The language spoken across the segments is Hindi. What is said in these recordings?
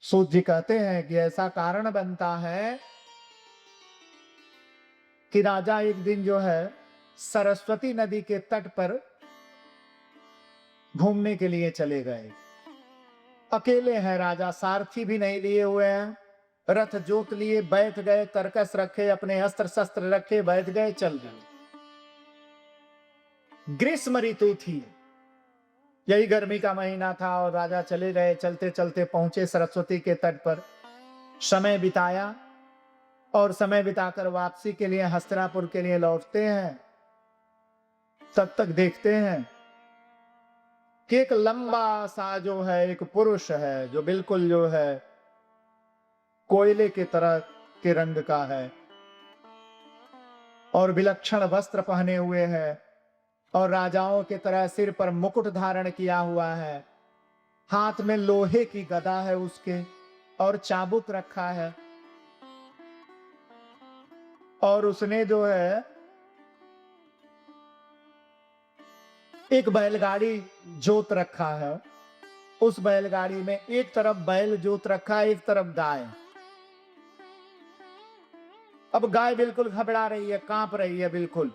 सूत जी कहते हैं कि ऐसा कारण बनता है कि राजा एक दिन जो है सरस्वती नदी के तट पर घूमने के लिए चले गए। अकेले हैं राजा, सारथी भी नहीं लिए हुए हैं, रथ जोत लिए बैठ गए, तरकस रखे, अपने अस्त्र शस्त्र रखे, बैठ गए, चल गए। ग्रीष्म ऋतु थी, यही गर्मी का महीना था और राजा चले गए। चलते चलते पहुंचे सरस्वती के तट पर, समय बिताया और समय बिताकर वापसी के लिए हस्तिनापुर के लिए लौटते हैं। तब तक देखते हैं कि एक लंबा सा जो है एक पुरुष है, जो बिल्कुल जो है कोयले की तरह के रंग का है और विलक्षण वस्त्र पहने हुए है और राजाओं की तरह सिर पर मुकुट धारण किया हुआ है, हाथ में लोहे की गदा है उसके और चाबुक रखा है और उसने जो है एक बैलगाड़ी जोत रखा है। उस बैलगाड़ी में एक तरफ बैल जोत रखा है, एक तरफ गाय। अब गाय बिल्कुल घबरा रही है, कांप रही है, बिल्कुल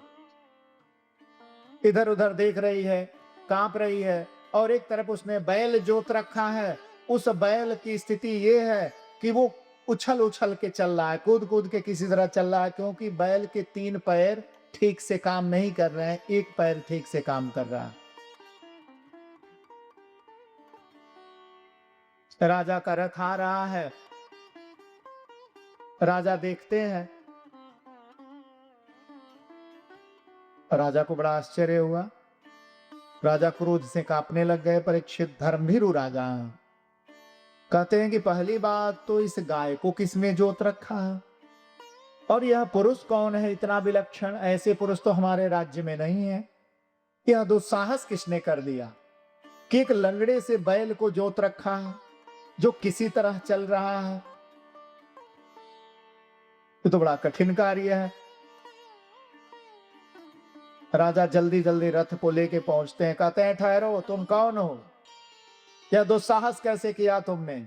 इधर उधर देख रही है, कांप रही है। और एक तरफ उसने बैल जोत रखा है। उस बैल की स्थिति ये है कि वो उछल उछल के चल रहा है, कूद कूद के किसी तरह चल रहा है, क्योंकि बैल के 3 पैर ठीक से काम नहीं कर रहे हैं, एक पैर ठीक से काम कर रहा है। राजा का रथ आ रहा है, राजा देखते हैं, राजा को बड़ा आश्चर्य हुआ। राजा क्रोध से कांपने लग गए। परीक्षित धर्मभीरु राजा कहते हैं कि पहली बात तो इस गाय को किसने जोत रखा है और यह पुरुष कौन है इतना विलक्षण? ऐसे पुरुष तो हमारे राज्य में नहीं है। यह दुस्साहस किसने कर दिया कि एक लंगड़े से बैल को जोत रखा है जो किसी तरह चल रहा है? ये तो बड़ा कठिन कार्य है। राजा जल्दी जल्दी रथ को लेके पहुंचते हैं, कहते हैं ठहरो, तुम कौन हो? यह दुस्साहस कैसे किया तुमने?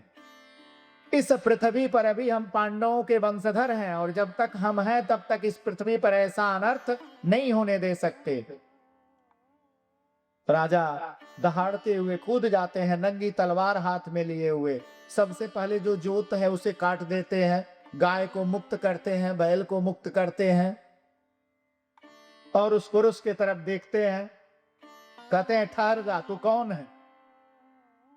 इस पृथ्वी पर अभी हम पांडवों के वंशधर हैं और जब तक हम हैं तब तक इस पृथ्वी पर ऐसा अनर्थ नहीं होने दे सकते। राजा दहाड़ते हुए कूद जाते हैं, नंगी तलवार हाथ में लिए हुए। सबसे पहले जो जोत है उसे काट देते हैं, गाय को मुक्त करते हैं, बैल को मुक्त करते हैं और उस पुरुष की तरफ देखते हैं, कहते हैं ठहर जा, तू कौन है?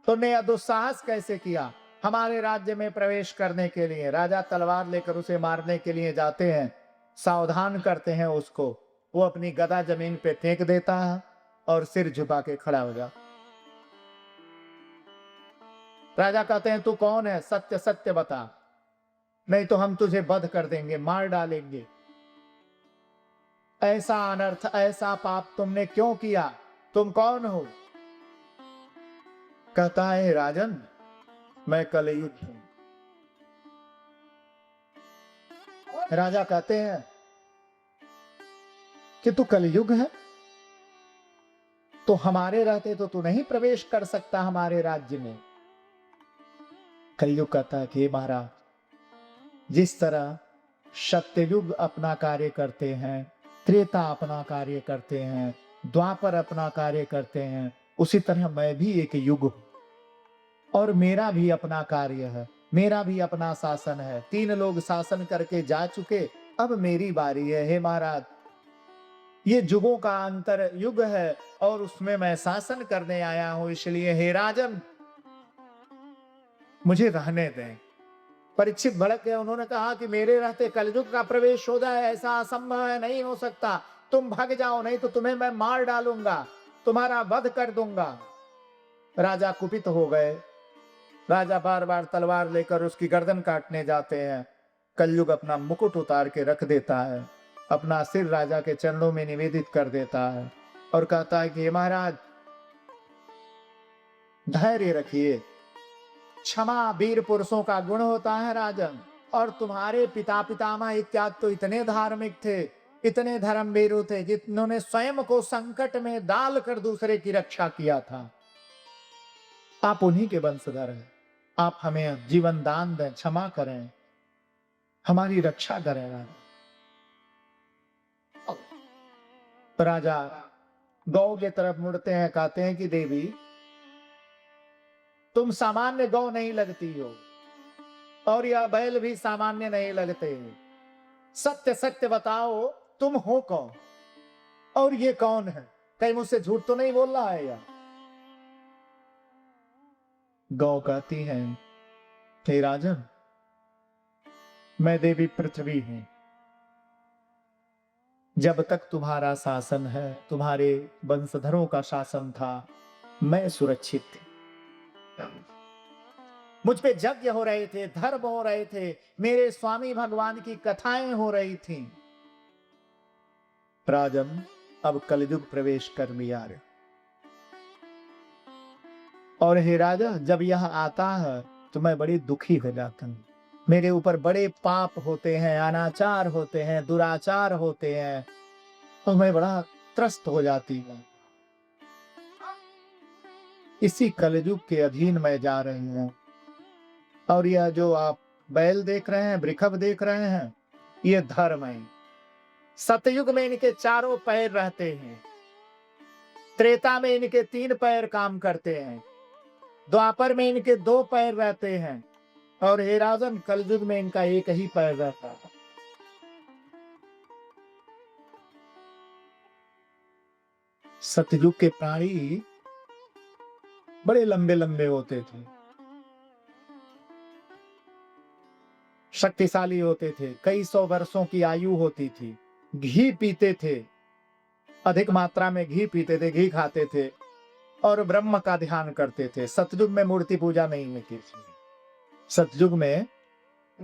तुमने यह दुस्साहस कैसे किया हमारे राज्य में प्रवेश करने के लिए? राजा तलवार लेकर उसे मारने के लिए जाते हैं, सावधान करते हैं उसको। वो अपनी गदा जमीन पे फेंक देता है और सिर झुका के खड़ा हो जा। राजा कहते हैं तू कौन है? सत्य सत्य बता, नहीं तो हम तुझे वध कर देंगे, मार डालेंगे। ऐसा अनर्थ, ऐसा पाप तुमने क्यों किया? तुम कौन हो? कहता है राजन, मैं कलयुग हूं। राजा कहते हैं कि तू कलयुग है, तो हमारे रहते तो तू नहीं प्रवेश कर सकता हमारे राज्य में। कलयुग कहता है कि महाराज, जिस तरह सत्ययुग अपना कार्य करते हैं, त्रेता अपना कार्य करते हैं, द्वापर अपना कार्य करते हैं, उसी तरह मैं भी एक युग हूं और मेरा भी अपना कार्य है, मेरा भी अपना शासन है। 3 लोग शासन करके जा चुके, अब मेरी बारी है। हे महाराज, ये युगों का अंतर युग है और उसमें मैं शासन करने आया हूं, इसलिए हे राजन मुझे रहने दें। परीक्षित भड़क गए, उन्होंने कहा कि मेरे रहते कलयुग का प्रवेश हो जाए, ऐसा असंभव है, नहीं हो सकता। तुम भाग जाओ, नहीं तो तुम्हें मैं मार डालूंगा, तुम्हारा वध कर दूंगा। राजा कुपित हो गए। राजा बार बार तलवार लेकर उसकी गर्दन काटने जाते हैं। कलयुग अपना मुकुट उतार के रख देता है, अपना सिर राजा के चरणों में निवेदित कर देता है और कहता है कि महाराज धैर्य रखिए, क्षमा वीर पुरुषों का गुण होता है राजन। और तुम्हारे पिता पितामह इत्यादि तो इतने धार्मिक थे, इतने धर्मवीरु थे, जिन्होंने स्वयं को संकट में डालकर दूसरे की रक्षा किया था। आप उन्हीं के वंशधर हैं। आप हमें जीवन दान दें, क्षमा करें, हमारी रक्षा करें राजा। तो राजा गौ की तरफ मुड़ते हैं, कहते हैं कि देवी तुम सामान्य गौ नहीं लगती हो और यह बैल भी सामान्य नहीं लगते। सत्य सत्य बताओ तुम हो कौन और ये कौन है? कहीं मुझसे झूठ तो नहीं बोल रहा है यार? गौ कहती है, हे राजन, मैं देवी पृथ्वी हूं। जब तक तुम्हारा शासन है, तुम्हारे वंशधरों का शासन था, मैं सुरक्षित थी। मुझ पे यज्ञ हो रहे थे, धर्म हो रहे थे, मेरे स्वामी भगवान की कथाएं हो रही थी। राजन, अब कलयुग प्रवेश कर लिया रे। और हे राजा, जब यह आता है तो मैं बड़ी दुखी हो जाता हूं। मेरे ऊपर बड़े पाप होते हैं, अनाचार होते हैं, दुराचार होते हैं, तो मैं बड़ा त्रस्त हो जाती हूँ। इसी कलयुग के अधीन मैं जा रही हूँ। और यह जो आप बैल देख रहे हैं, वृषभ देख रहे हैं, ये धर्म है। सतयुग में इनके चारों पैर रहते हैं, त्रेता में इनके 3 पैर काम करते हैं, द्वापर में इनके 2 पैर रहते हैं, और हे राजन कलयुग में इनका एक ही पैर रहता है। सतयुग के प्राणी बड़े लंबे लंबे होते थे, शक्तिशाली होते थे, कई 100 वर्षों की आयु होती थी, घी पीते थे, अधिक मात्रा में घी पीते थे, घी खाते थे और ब्रह्म का ध्यान करते थे। सतयुग में मूर्ति पूजा नहीं होती थी। सतयुग में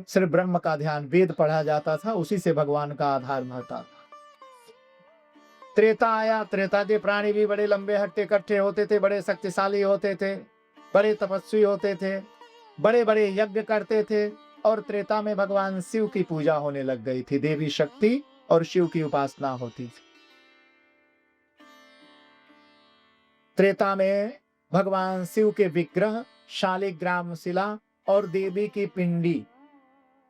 सिर्फ ब्रह्म का ध्यान, वेद पढ़ा जाता था, उसी से भगवान का आधार होता था। त्रेता आया, त्रेता के प्राणी भी बड़े लंबे हट्टे कट्टे होते थे, बड़े शक्तिशाली होते थे, बड़े तपस्वी होते थे, बड़े बड़े यज्ञ करते थे, और त्रेता में भगवान शिव की पूजा होने लग गई थी, देवी शक्ति और शिव की उपासना होती थी। त्रेता में भगवान शिव के विग्रह, शालिग्राम शिला और देवी की पिंडी,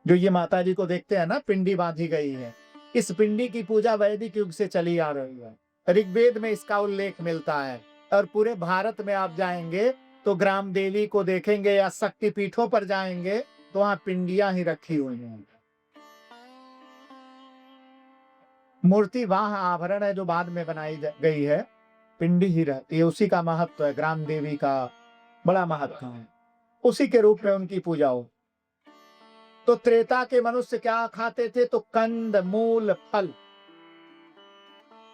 जो ये माता जी को देखते हैं ना, पिंडी बांधी गई है, इस पिंडी की पूजा वैदिक युग से चली आ रही है। ऋग्वेद में इसका उल्लेख मिलता है, और पूरे भारत में आप जाएंगे तो ग्राम देवी को देखेंगे या शक्ति पीठों पर जाएंगे तो वहां पिंडियां ही रखी हुई हैं। मूर्ति वह आभरण है जो बाद में बनाई गई है, पिंडी ही रहती है, उसी का महत्व है, ग्राम देवी का बड़ा महत्व है, उसी के रूप में उनकी पूजा हो। तो त्रेता के मनुष्य क्या खाते थे? तो कंद, मूल, फल,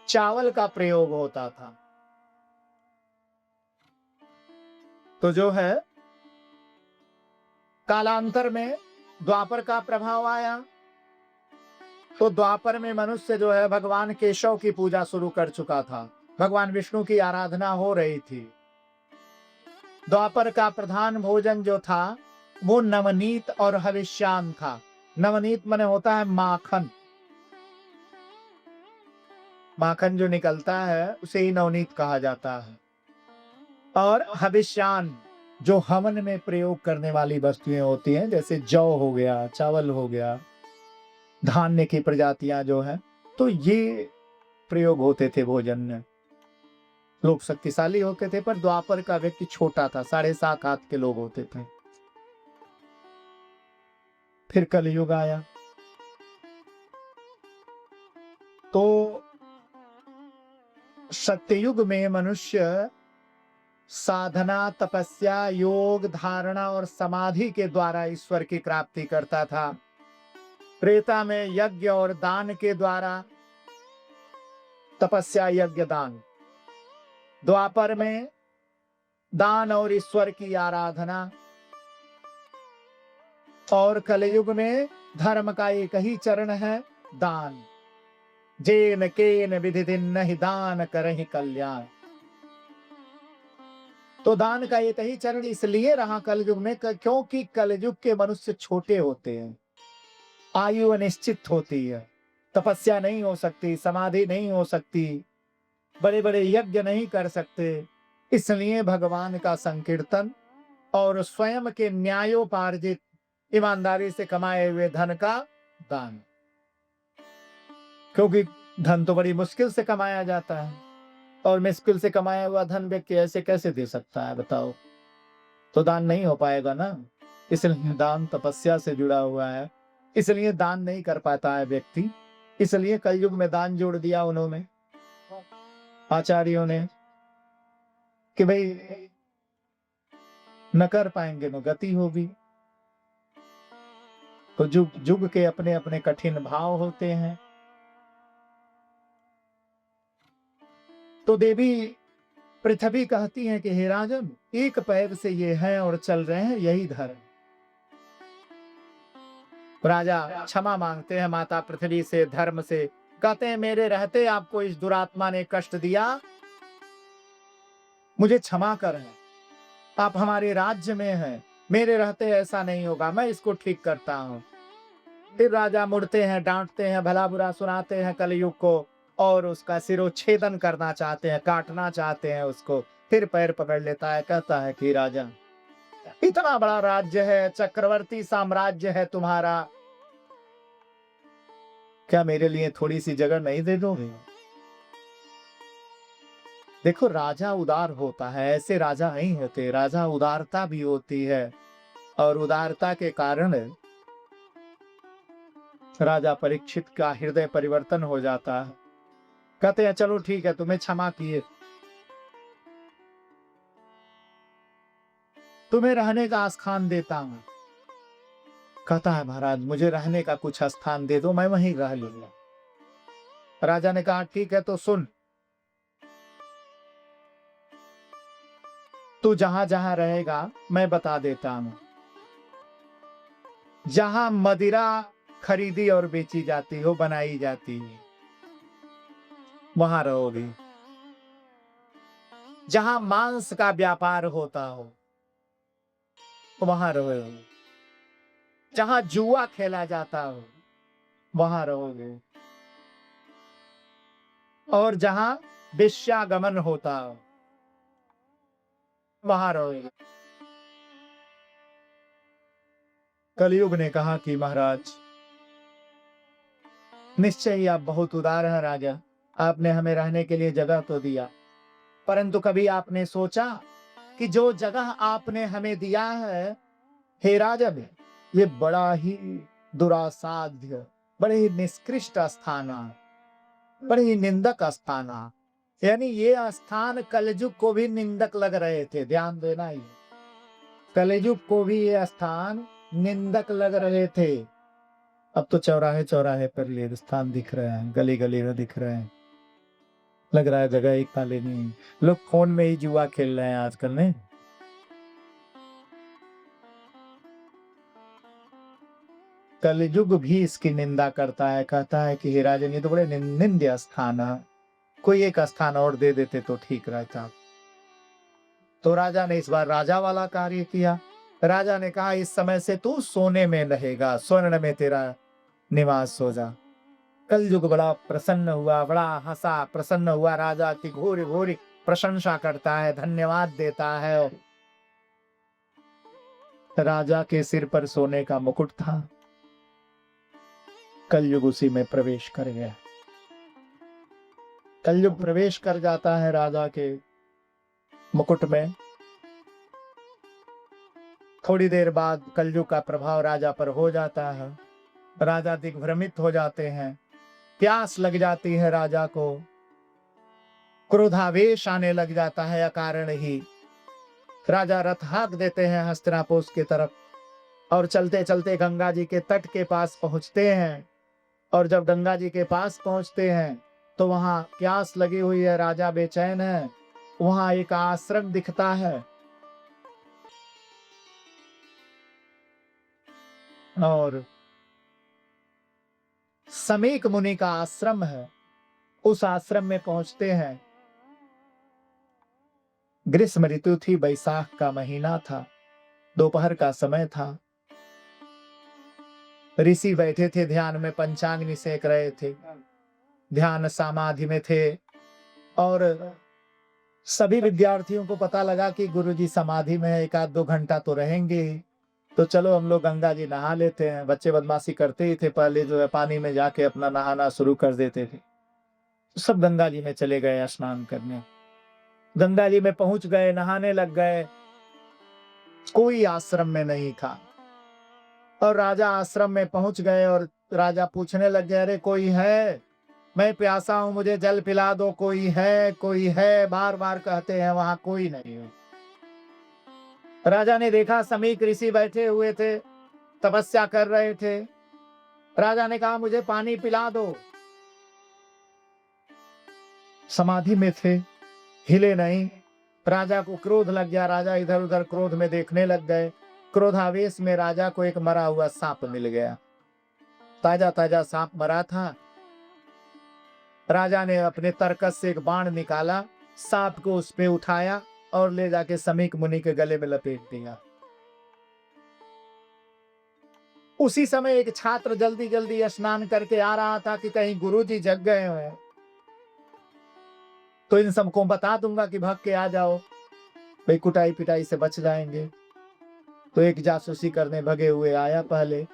चावल का प्रयोग होता था। तो जो है कालांतर में द्वापर का प्रभाव आया, तो द्वापर में मनुष्य जो है भगवान केशव की पूजा शुरू कर चुका था, भगवान विष्णु की आराधना हो रही थी। द्वापर का प्रधान भोजन जो था वो नवनीत और हविष्यान था। नवनीत माने होता है माखन, माखन जो निकलता है उसे ही नवनीत कहा जाता है। और हविष्यान जो हवन में प्रयोग करने वाली वस्तुएं होती हैं, जैसे जौ हो गया, चावल हो गया, धान्य की प्रजातियां जो है, तो ये प्रयोग होते थे भोजन में। लोग शक्तिशाली होते थे, पर द्वापर का व्यक्ति छोटा था, 7.5 हाथ के लोग होते थे। फिर कलयुग आया, तो सत्ययुग में मनुष्य साधना, तपस्या, योग, धारणा और समाधि के द्वारा ईश्वर की प्राप्ति करता था। त्रेता में यज्ञ और दान के द्वारा, तपस्या, यज्ञ, दान। द्वापर में दान और ईश्वर की आराधना, और कलयुग में धर्म का एक ही चरण है, दान। जेन केन विधि दिन नहीं दान करहि कल्याण। तो दान का एक ही चरण इसलिए रहा कलयुग में क्योंकि कलयुग के मनुष्य छोटे होते हैं, आयु अनिश्चित होती है, तपस्या नहीं हो सकती, समाधि नहीं हो सकती, बड़े बड़े यज्ञ नहीं कर सकते, इसलिए भगवान का संकीर्तन और स्वयं के न्यायोपार्जित ईमानदारी से कमाए हुए धन का दान, क्योंकि धन तो बड़ी मुश्किल से कमाया जाता है और मुश्किल से कमाया हुआ धन व्यक्ति ऐसे कैसे दे सकता है बताओ? तो दान नहीं हो पाएगा ना। इसलिए दान तपस्या से जुड़ा हुआ है, इसलिए दान नहीं कर पाता है व्यक्ति। इसलिए कलयुग में दान जोड़ दिया उन्होंने, आचार्यों ने, कि भाई न कर पाएंगे न गति होगी। तो जुग जुग के अपने अपने कठिन भाव होते हैं। तो देवी पृथ्वी कहती है कि हे राजन, एक पैर से ये है और चल रहे हैं, यही धर्म। राजा क्षमा मांगते हैं माता पृथ्वी से, धर्म से, कहते हैं मेरे रहते आपको इस दुरात्मा ने कष्ट दिया, मुझे क्षमा करें, आप हमारे राज्य में हैं, मेरे रहते ऐसा नहीं होगा, मैं इसको ठीक करता हूं। फिर राजा मुड़ते हैं, डांटते हैं, भला बुरा सुनाते हैं कलयुग को और उसका सिरोच्छेदन करना चाहते हैं, काटना चाहते हैं उसको। फिर पैर पकड़ लेता है, कहता है कि राजा, इतना बड़ा राज्य है, चक्रवर्ती साम्राज्य है तुम्हारा, क्या मेरे लिए थोड़ी सी जगह नहीं दे दोगे? देखो राजा उदार होता है, ऐसे राजा नहीं होते, राजा उदारता भी होती है और उदारता के कारण राजा परीक्षित का हृदय परिवर्तन हो जाता है। कहते हैं चलो ठीक है, तुम्हें क्षमा किए, तुम्हें रहने का स्थान देता हूं। कहता है महाराज मुझे रहने का कुछ स्थान दे दो, मैं वहीं रह लूंगा। राजा ने कहा ठीक है, तो सुन, तू जहां जहां रहेगा मैं बता देता हूं। जहां मदिरा खरीदी और बेची जाती हो, बनाई जाती है, वहां रहोगे। जहां मांस का व्यापार होता हो, वहां रहोगे। जहां जुआ खेला जाता हो, वहां रहोगे। और जहां वेश्यागमन होता हो, वहां रहोगे। कलयुग ने कहा कि महाराज निश्चय ही आप बहुत उदार हैं राजा, आपने हमें रहने के लिए जगह तो दिया, परंतु कभी आपने सोचा कि जो जगह आपने हमें दिया है हे राजन, ये बड़ा ही दुरासाध्य, बड़े ही निष्कृष्ट स्थान, बड़े ही निंदक स्थान, यानी ये स्थान कलयुग को भी निंदक लग रहे थे। ध्यान देना, ही कलयुग को भी ये स्थान निंदक लग रहे थे। अब तो चौराहे चौराहे पर ये स्थान दिख रहे हैं, गली गली में दिख रहे हैं, लग रहा है जगह ही खाली नहीं। लोग फोन में ही जुआ खेल रहे हैं आजकल ने। कलयुग भी इसकी निंदा करता है, कहता है कि हे राजन ये तो बड़े निंद्य स्थान है, कोई एक स्थान और दे देते तो ठीक रहता। तो राजा ने इस बार राजा वाला कार्य किया। राजा ने कहा इस समय से तू सोने में रहेगा, स्वर्ण में तेरा निवास हो जा। कलयुग बड़ा प्रसन्न हुआ, बड़ा हंसा, प्रसन्न हुआ, राजा की घोर घोर प्रशंसा करता है, धन्यवाद देता है। राजा के सिर पर सोने का मुकुट था, कलयुग उसी में प्रवेश कर गया। कलयुग प्रवेश कर जाता है राजा के मुकुट में। थोड़ी देर बाद कलयुग का प्रभाव राजा पर हो जाता है, राजा दिग्भ्रमित हो जाते हैं, प्यास लग जाती है राजा को, क्रोधावेश आने लग जाता है अकारण ही। राजा रथ हाँक देते हैं हस्तिनापुर की तरफ और चलते चलते गंगा जी के तट के पास पहुंचते हैं। और जब गंगा जी के पास पहुंचते हैं तो वहां प्यास लगी हुई है, राजा बेचैन है। वहां एक आश्रम दिखता है और समीक मुनि का आश्रम है। उस आश्रम में पहुंचते हैं। ग्रीष्म ऋतु थी, बैसाख का महीना था, दोपहर का समय था। ऋषि बैठे थे ध्यान में, पंचाग्नि सेक रहे थे, ध्यान समाधि में थे और सभी विद्यार्थियों को पता लगा कि गुरुजी समाधि में है, 1-2 घंटा तो रहेंगे ही। तो चलो हम लोग गंगा जी नहा लेते हैं। बच्चे बदमाशी करते ही थे, पहले जो है पानी में जाके अपना नहाना शुरू कर देते थे। सब गंगा जी में चले गए स्नान करने। गंगा जी में पहुंच गए, नहाने लग गए। कोई आश्रम में नहीं था और राजा आश्रम में पहुंच गए और राजा पूछने लग गए, अरे कोई है? मैं प्यासा हूं, मुझे जल पिला दो, कोई है, कोई है? बार बार कहते हैं, वहां कोई नहीं है। राजा ने देखा समीक ऋषि बैठे हुए थे, तपस्या कर रहे थे। राजा ने कहा, मुझे पानी पिला दो। समाधि में थे, हिले नहीं। राजा को क्रोध लग गया। राजा इधर उधर क्रोध में देखने लग गए। क्रोधावेश में राजा को एक मरा हुआ सांप मिल गया। ताजा ताजा सांप मरा था। राजा ने अपने तरकस से एक बाण निकाला, सांप को उस पे उठाया और ले जाके समीक मुनि के गले में लपेट दिया। उसी समय एक छात्र जल्दी जल्दी स्नान करके आ रहा था कि कहीं गुरुजी जग गए हैं, तो इन सबको बता दूंगा कि भाग के आ जाओ, भाई कुटाई पिटाई से बच जाएंगे। तो एक जासूसी करने भगे हुए आया। पहले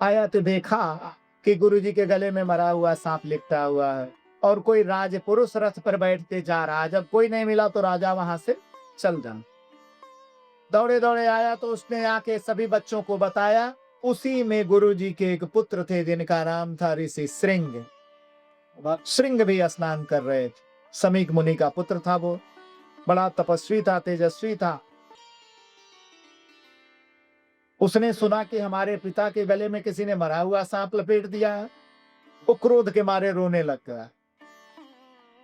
आया तो देखा कि गुरुजी के गले में मरा हुआ सांप लिपटा हुआ है और कोई राजपुरुष रथ पर बैठते जा रहा है। जब कोई नहीं मिला तो राजा वहां से चल जा। दौड़े दौड़े आया तो उसने आके सभी बच्चों को बताया। उसी में गुरुजी के एक पुत्र थे जिनका नाम था ऋषि श्रृंग। श्रृंग भी स्नान कर रहे थे। समीक मुनि का पुत्र था वो, बड़ा तपस्वी था, तेजस्वी था। उसने सुना कि हमारे पिता के गले में किसी ने मरा हुआ सांप लपेट दिया है। वो क्रोध के मारे रोने लग गया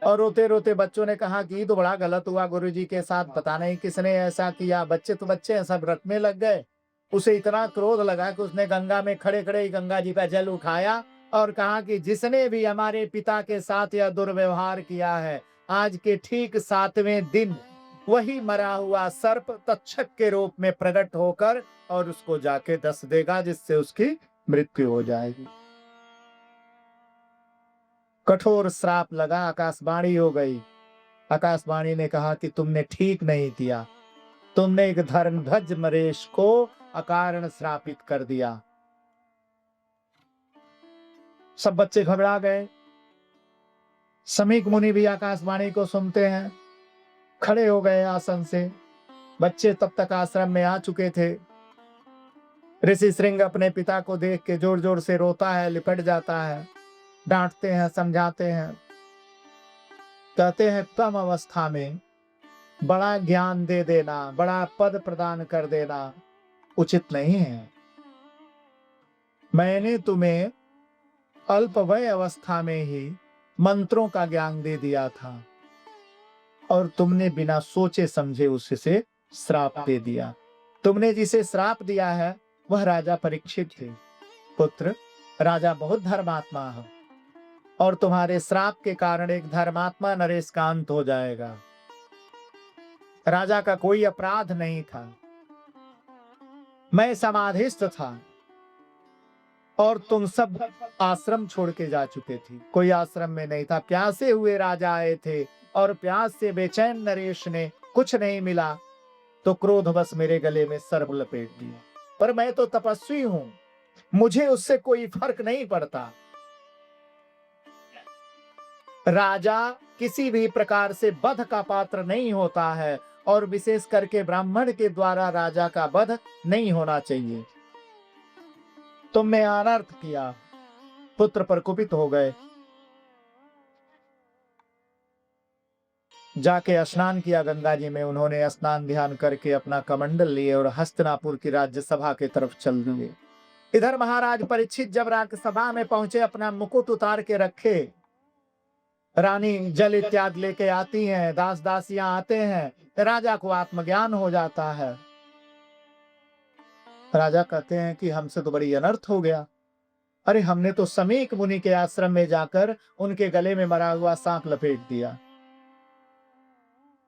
और रोते रोते बच्चों ने कहा कि तो बड़ा गलत हुआ गुरुजी के साथ, पता नहीं किसने ऐसा किया। बच्चे तो बच्चे हैं, सब रटने लग गए। उसे इतना क्रोध लगा कि उसने गंगा में खड़े खड़े ही गंगा जी का जल उठाया और कहा कि जिसने भी हमारे पिता के साथ यह दुर्व्यवहार किया है, आज के ठीक 7वें दिन वही मरा हुआ सर्प तक्षक के रूप में प्रकट होकर और उसको जाके डस देगा, जिससे उसकी मृत्यु हो जाएगी। कठोर श्राप लगा, आकाशवाणी हो गई। आकाशवाणी ने कहा कि तुमने ठीक नहीं किया, तुमने एक धर्मध्वज मरेश को अकारण श्रापित कर दिया। सब बच्चे घबरा गए। समीक मुनि भी आकाशवाणी को सुनते हैं, खड़े हो गए आसन से। बच्चे तब तक आश्रम में आ चुके थे। ऋषि श्रृंग अपने पिता को देख के जोर जोर से रोता है, लिपट जाता है। डांटते हैं, समझाते हैं, कहते हैं कम अवस्था में बड़ा ज्ञान दे देना, बड़ा पद प्रदान कर देना उचित नहीं है। मैंने तुम्हें अल्पवय अवस्था में ही मंत्रों का ज्ञान दे दिया था और तुमने बिना सोचे समझे उससे श्राप दे दिया। तुमने जिसे श्राप दिया है वह राजा परीक्षित थे। पुत्र, राजा बहुत धर्मात्मा है और तुम्हारे श्राप के कारण एक धर्मात्मा नरेश का अंत हो जाएगा। राजा का कोई अपराध नहीं था। मैं समाधिस्थ था और तुम सब आश्रम छोड़ के जा चुके थे। कोई आश्रम में नहीं था। प्यासे हुए राजा आए थे और प्यास से बेचैन नरेश ने कुछ नहीं मिला तो क्रोधवश मेरे गले में सर्प लपेट दिया। पर मैं तो तपस्वी हूं, मुझे उससे कोई फर्क नहीं पड़ता। राजा किसी भी प्रकार से वध का पात्र नहीं होता है और विशेष करके ब्राह्मण के द्वारा राजा का वध नहीं होना चाहिए। तुमने अनर्थ किया। पुत्र पर कुपित हो गए। जाके स्नान किया गंगा जी में। उन्होंने स्नान ध्यान करके अपना कमंडल लिए और हस्तिनापुर की राज्यसभा की तरफ चल दिए। इधर महाराज परीक्षित जब राज्यसभा में पहुंचे, अपना मुकुट उतार के रखे। रानी जल इत्यादि लेके आती हैं, दास दासियां आते हैं। राजा को आत्मज्ञान हो जाता है। राजा कहते हैं कि हमसे तो बड़ी अनर्थ हो गया। अरे हमने तो समीक मुनि के आश्रम में जाकर उनके गले में मरा हुआ सांप लपेट दिया।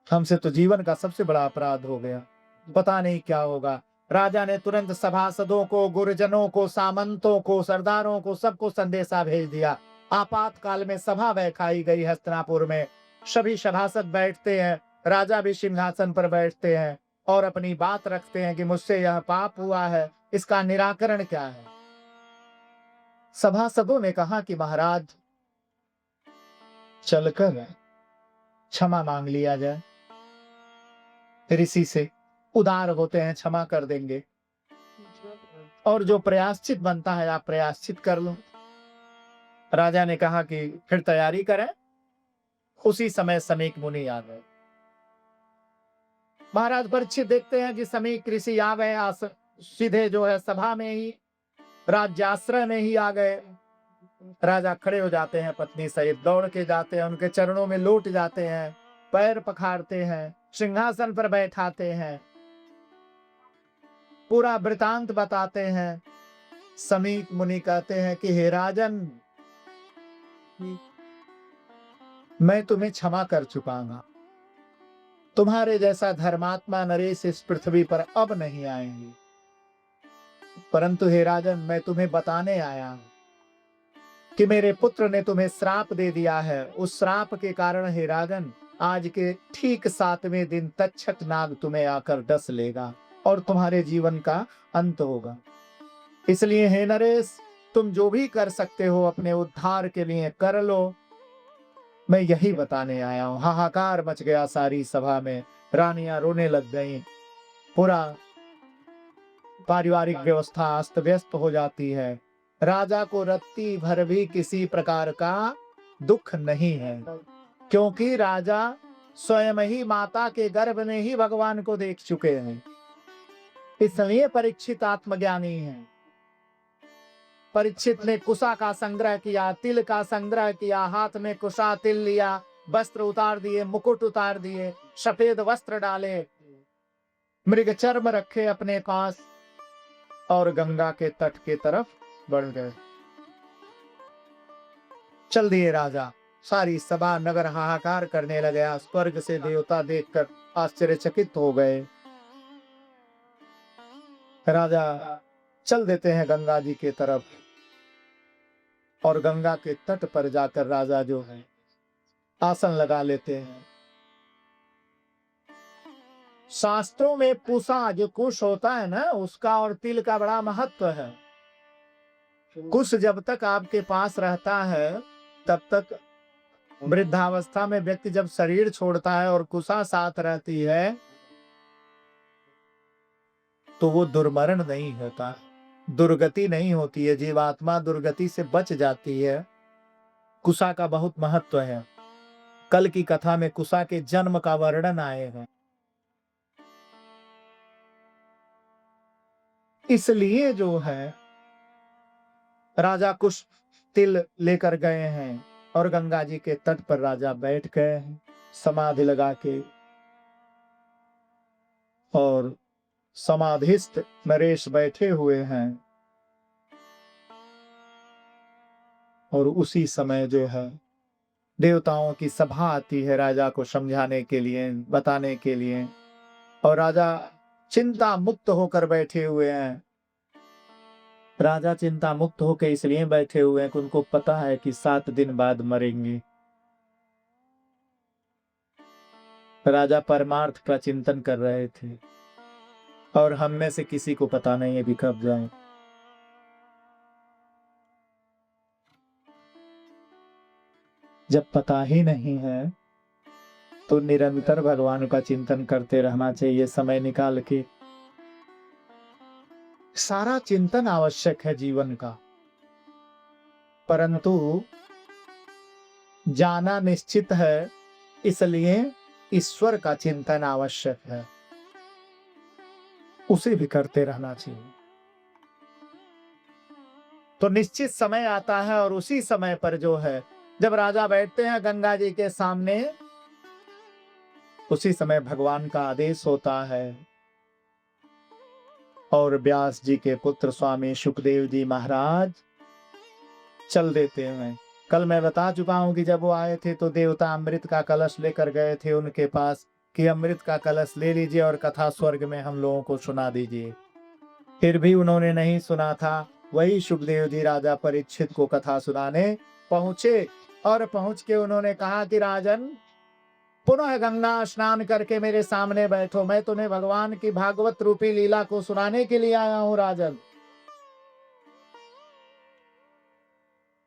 हमसे तो जीवन का सबसे बड़ा अपराध हो गया। पता नहीं क्या होगा। राजा ने तुरंत सभासदों को, गुरुजनों को, सामंतों को, सरदारों को, सबको संदेशा भेज दिया। आपातकाल में सभा बैठाई गई हस्तिनापुर में। सभी सभासद बैठते हैं राजा भी सिंहासन पर बैठते हैं और अपनी बात रखते हैं कि मुझसे यह पाप हुआ है, इसका निराकरण क्या है। सभासदों ने कहा कि महाराज, चलकर क्षमा मांग लिया जाए, ऋषि से उदार होते हैं, क्षमा कर देंगे, और जो प्रयाश्चित बनता है आप प्रयाश्चित कर लो। राजा ने कहा कि फिर तैयारी करें। उसी समय समीक मुनि आ गए। महाराज परीक्षित देखते हैं कि समीक ऋषि आ गए, सीधे जो है सभा में ही, राज्याश्रय में ही आ गए। राजा खड़े हो जाते हैं, पत्नी सहित दौड़ के जाते हैं, उनके चरणों में लौट जाते हैं, पैर पखारते हैं, सिंहासन पर बैठाते हैं, पूरा वृतांत बताते हैं। समीक मुनि कहते हैं कि हे राजन, मैं तुम्हें क्षमा कर चुका हूं। तुम्हारे जैसा धर्मात्मा नरेश इस पृथ्वी पर अब नहीं आएंगे, परंतु हे राजन, मैं तुम्हें बताने आया हूं कि मेरे पुत्र ने तुम्हें श्राप दे दिया है। उस श्राप के कारण हे राजन, आज के ठीक 7वें दिन तक्षक नाग तुम्हें आकर डस लेगा और तुम्हारे जीवन का अंत होगा। इसलिए हे नरेश, तुम जो भी कर सकते हो अपने उद्धार के लिए कर लो, मैं यही बताने आया हूं। हाहाकार मच गया सारी सभा में, रानियां रोने लग गईं, पूरा पारिवारिक व्यवस्था अस्त व्यस्त हो जाती है। राजा को रत्ती भर भी किसी प्रकार का दुख नहीं है, क्योंकि राजा स्वयं ही माता के गर्भ में ही भगवान को देख चुके हैं। इसलिए परीक्षित आत्मज्ञानी है। परीक्षित ने कुशा का संग्रह किया, तिल का संग्रह किया, हाथ में कुशा तिल लिया, वस्त्र उतार दिए, मुकुट उतार दिए, सफेद वस्त्र डाले, मृग चर्म रखे अपने पास, और गंगा के तट के तरफ बढ़ गए। चल दिए राजा। सारी सभा नगर हाहाकार करने लगा। स्वर्ग से देवता देखकर आश्चर्यचकित हो गए। राजा चल देते हैं गंगा जी के तरफ, और गंगा के तट पर जाकर राजा जो है आसन लगा लेते हैं। शास्त्रों में पूषा, जो कुश होता है ना, उसका और तिल का बड़ा महत्व है। कुश जब तक आपके पास रहता है, तब तक वृद्धावस्था में व्यक्ति जब शरीर छोड़ता है और कुशा साथ रहती है, तो वो दुर्मरण नहीं होता, दुर्गति नहीं होती है, जीवात्मा दुर्गति से बच जाती है। कुशा का बहुत महत्व है। कल की कथा में कुशा के जन्म का वर्णन आए हैं। इसलिए जो है राजा कुश तिल लेकर गए हैं और गंगा जी के तट पर राजा बैठ गए हैं समाधि लगा के, और समाधिस्थ नरेश बैठे हुए हैं। और उसी समय जो है देवताओं की सभा आती है राजा को समझाने के लिए, बताने के लिए, और राजा चिंता मुक्त होकर बैठे हुए हैं। राजा चिंता मुक्त होकर इसलिए बैठे हुए हैं कि उनको पता है कि 7 दिन बाद मरेंगे। राजा परमार्थ का चिंतन कर रहे थे, और हम में से किसी को पता नहीं है भी कब जाए। जब पता ही नहीं है तो निरंतर भगवान का चिंतन करते रहना चाहिए, समय निकाल के। सारा चिंतन आवश्यक है जीवन का, परंतु जाना निश्चित है, इसलिए ईश्वर का चिंतन आवश्यक है, उसे भी करते रहना चाहिए। तो निश्चित समय आता है, और उसी समय पर जो है जब राजा बैठते हैं गंगा जी के सामने, उसी समय भगवान का आदेश होता है, और व्यास जी के पुत्र स्वामी सुखदेव जी महाराज चल देते हैं। कल मैं बता चुका हूं कि जब वो आए थे तो देवता अमृत का कलश लेकर गए थे उनके पास कि अमृत का कलश ले लीजिए और कथा स्वर्ग में हम लोगों को सुना दीजिए। फिर भी उन्होंने नहीं सुना था। वही सुखदेव जी राजा परीक्षित को कथा सुनाने पहुंचे, और पहुंच के उन्होंने कहा कि राजन, पुनः गंगा स्नान करके मेरे सामने बैठो, मैं तुम्हें भगवान की भागवत रूपी लीला को सुनाने के लिए आया हूं राजन।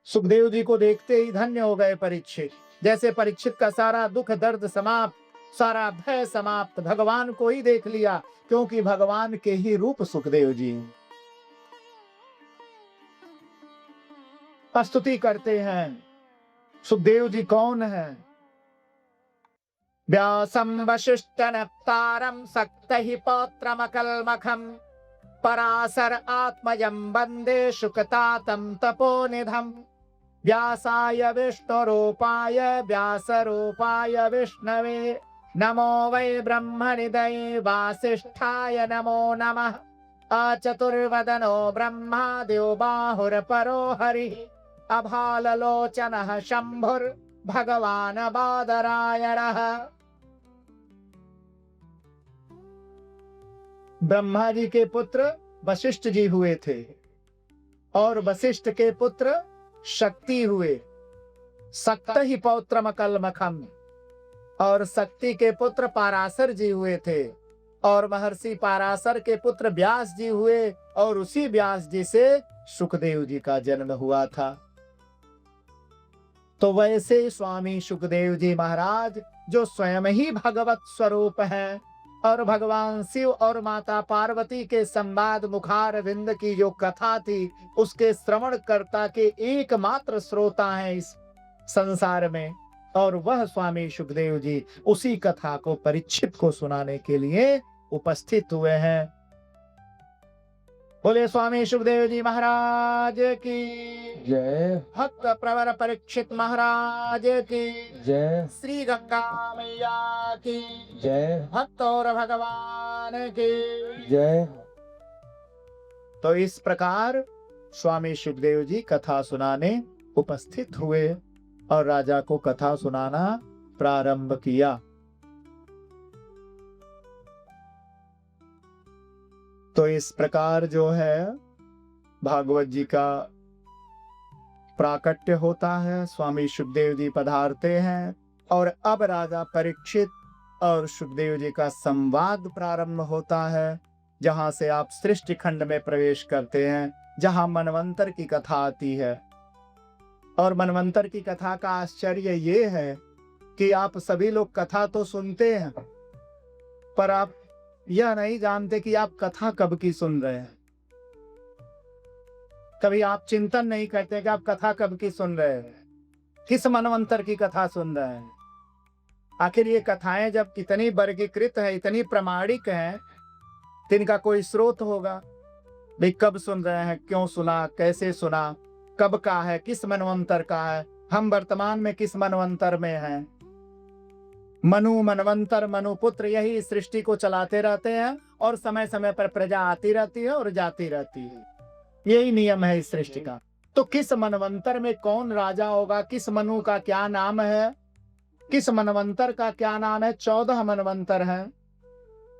सुखदेव जी को देखते ही धन्य हो गए परीक्षित। जैसे परीक्षित का सारा दुख दर्द समाप्त, सारा भय समाप्त, भगवान को ही देख लिया, क्योंकि भगवान के ही रूप सुखदेव जी। स्तुति करते हैं सुखदेव जी कौन है। व्यासं वसिष्ठनप्तारं सक्तहि पौत्रमकल्मखम् पराशर आत्मजं वन्दे शुकतातं तपोनिधम् व्यासाय विष्णुरूपाय व्यासरूपाय विष्णवे नमो वै ब्रह्मनिधये वासिष्ठाय नमो नमः। अचतुर्वदनो ब्रह्मा द्विबाहुरपरो हरिः अभाललोचनः शम्भुर्भगवान् बादरायणः। ब्रह्मा जी के पुत्र वशिष्ठ जी हुए थे और वशिष्ठ के पुत्र शक्ति हुए। सक्त ही पौत्रम कलमखम, और शक्ति के पुत्र पाराशर जी हुए थे और महर्षि पाराशर के पुत्र व्यास जी हुए और उसी व्यास जी से सुखदेव जी का जन्म हुआ था। तो वैसे स्वामी सुखदेव जी महाराज जो स्वयं ही भगवत स्वरूप हैं और भगवान शिव और माता पार्वती के संवाद मुखार विंद की जो कथा थी उसके श्रवण कर्ता के एकमात्र श्रोता हैं इस संसार में, और वह स्वामी सुखदेव जी उसी कथा को परीक्षित को सुनाने के लिए उपस्थित हुए हैं। बोले स्वामी सुखदेव जी महाराज की जय। भक्त प्रवर परीक्षित महाराज की जय। श्री गंगा मैया की जय। भक्त और भगवान की जय। तो इस प्रकार स्वामी सुखदेव जी कथा सुनाने उपस्थित हुए और राजा को कथा सुनाना प्रारंभ किया। तो इस प्रकार जो है भागवत जी का प्राकट्य होता है। स्वामी सुखदेव जी पधारते हैं और अब राजा परीक्षित और सुखदेव जी का संवाद प्रारंभ होता है, जहां से आप सृष्टि खंड में प्रवेश करते हैं, जहां मनवंतर की कथा आती है। और मनवंतर की कथा का आश्चर्य ये है कि आप सभी लोग कथा तो सुनते हैं, पर आप यह नहीं जानते कि आप कथा कब की सुन रहे हैं। कभी आप चिंतन नहीं करते कि आप कथा कब की सुन रहे हैं, किस मनवंतर की कथा सुन रहे हैं। आखिर ये कथाएं जब इतनी वर्गीकृत है, इतनी प्रामाणिक हैं, तो इनका कोई स्रोत होगा। भाई कब सुन रहे हैं, क्यों सुना, कैसे सुना, कब का है, किस मनवंतर का है, हम वर्तमान में किस मनवंतर में हैं। मनु मनवंतर मनुपुत्र यही सृष्टि को चलाते रहते हैं और समय समय पर प्रजा आती रहती है और जाती रहती है। यही नियम है इस सृष्टि का। तो किस मनवंतर में कौन राजा होगा, किस मनु का क्या नाम है, किस मनवंतर का क्या नाम है। 14 मनवंतर हैं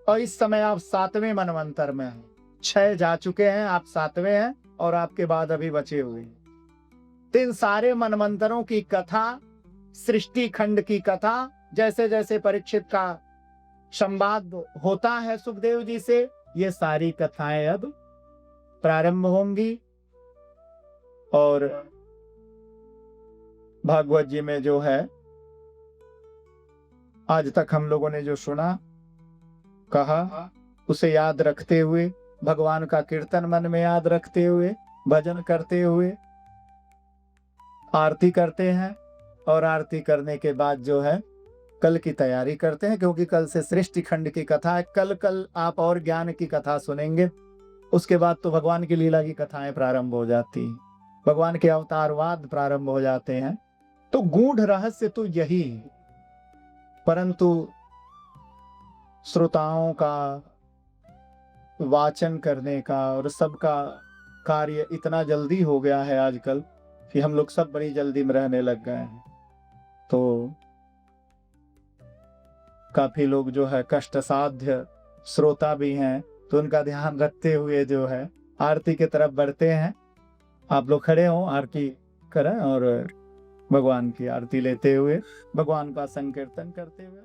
और इस समय आप 7वें मनवंतर में हैं। 6 जा चुके हैं, आप 7वें हैं और आपके बाद अभी बचे हुए हैं। इन सारे मनवंतरों की कथा, सृष्टि खंड की कथा, जैसे जैसे परीक्षित का संवाद होता है सुखदेव जी से, ये सारी कथाएं अब प्रारंभ होंगी। और भागवत जी में जो है आज तक हम लोगों ने जो सुना कहा उसे याद रखते हुए, भगवान का कीर्तन मन में याद रखते हुए, भजन करते हुए आरती करते हैं। और आरती करने के बाद जो है कल की तैयारी करते हैं, क्योंकि कल से सृष्टि खंड की कथा है। कल आप और ज्ञान की कथा सुनेंगे, उसके बाद तो भगवान की लीला की कथाएं प्रारंभ हो जाती हैं, भगवान के अवतारवाद प्रारंभ हो जाते हैं। तो गूढ़ रहस्य तो यही है, परंतु श्रोताओं का वाचन करने का और सबका कार्य इतना जल्दी हो गया है आजकल कि हम लोग सब बड़ी जल्दी में रहने लग गए हैं। तो काफी लोग जो है कष्ट साध्य श्रोता भी हैं, तो उनका ध्यान रखते हुए जो है आरती की तरफ बढ़ते हैं। आप लोग खड़े हों, आरती करें और भगवान की आरती लेते हुए, भगवान का संकीर्तन करते हुए